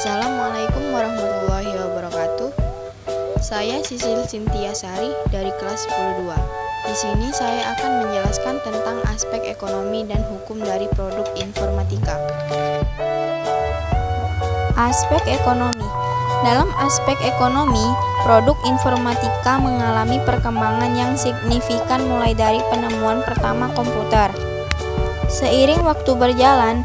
Assalamualaikum warahmatullahi wabarakatuh. Saya Sisil Cynthia Sari dari kelas 10-2. Di sini saya akan menjelaskan tentang aspek ekonomi dan hukum dari produk informatika. Aspek ekonomi. Dalam aspek ekonomi, produk informatika mengalami perkembangan yang signifikan mulai dari penemuan pertama komputer. Seiring waktu berjalan,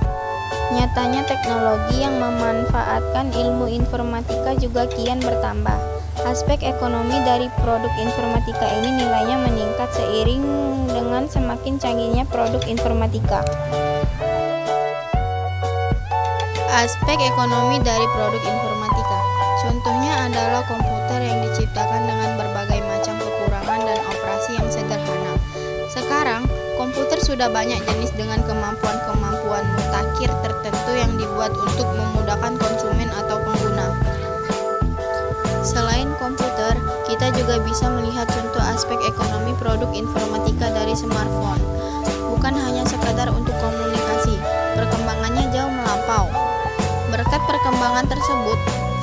nyatanya teknologi yang memanfaatkan ilmu informatika juga kian bertambah. Aspek ekonomi dari produk informatika ini nilainya meningkat seiring dengan semakin canggihnya produk informatika. Aspek ekonomi dari produk informatika. Contohnya adalah komputer yang diciptakan dengan berbagai macam kekurangan dan operasi yang sederhana. Sekarang, komputer sudah banyak jenis dengan kemampuan-kemampuan mutakhir tertentu yang dibuat untuk memudahkan konsumen atau pengguna. Selain komputer, kita juga bisa melihat contoh aspek ekonomi produk informatika dari smartphone. Bukan hanya sekadar untuk komunikasi, perkembangannya jauh melampau. Berkat perkembangan tersebut,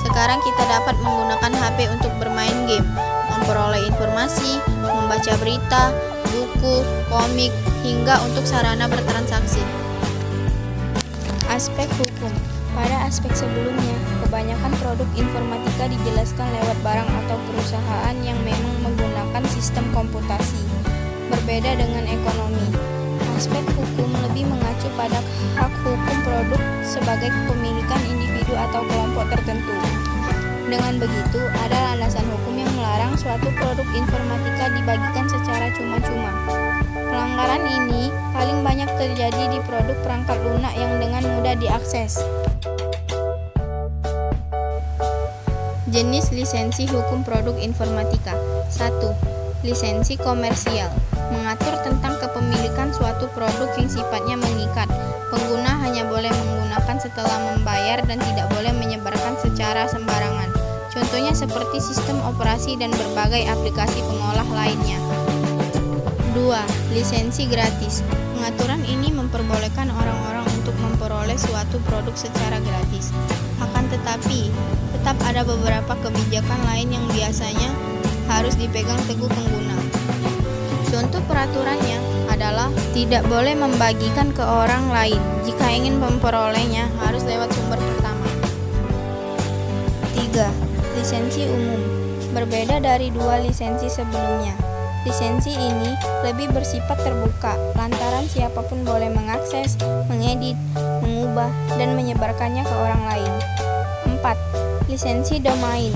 sekarang kita dapat menggunakan HP untuk bermain game, memperoleh informasi, membaca berita, buku, komik, hingga untuk sarana bertransaksi. Aspek hukum. Pada aspek sebelumnya, kebanyakan produk informatika dijelaskan lewat barang atau perusahaan yang memang menggunakan sistem komputasi. Berbeda dengan ekonomi, aspek hukum lebih mengacu pada hak hukum produk sebagai kepemilikan individu atau kelompok tertentu. Dengan begitu, ada landasan hukum yang melarang suatu produk informatika dibagikan secara cuma-cuma. Pelanggaran ini paling banyak terjadi di produk perangkat lunak yang dengan mudah diakses. Jenis lisensi hukum produk informatika. 1. Lisensi komersial. Mengatur tentang kepemilikan suatu produk yang sifatnya mengikat. Pengguna hanya boleh menggunakan setelah membayar dan tidak boleh menyebarkan secara sembarangan. Contohnya seperti sistem operasi dan berbagai aplikasi pengolah lainnya. 2. Lisensi gratis. Pengaturan ini memperbolehkan orang-orang untuk memperoleh suatu produk secara gratis. Akan tetapi, tetap ada beberapa kebijakan lain yang biasanya harus dipegang teguh pengguna. Contoh peraturannya adalah tidak boleh membagikan ke orang lain. Jika ingin memperolehnya, harus lewat sumber pertama. 3. Lisensi umum. Berbeda dari dua lisensi sebelumnya. Lisensi ini lebih bersifat terbuka, lantaran siapapun boleh mengakses, mengedit, mengubah, dan menyebarkannya ke orang lain. 4. Lisensi domain.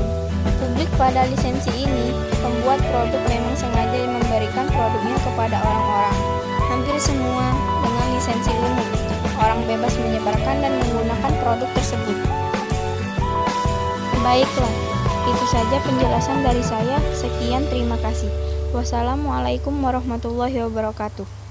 Publik pada lisensi ini, pembuat produk memang sengaja memberikan produknya kepada orang-orang. Hampir semua dengan lisensi umum. Orang bebas menyebarkan dan menggunakan produk tersebut. Baiklah, itu saja penjelasan dari saya. Sekian, terima kasih. Wassalamualaikum warahmatullahi wabarakatuh.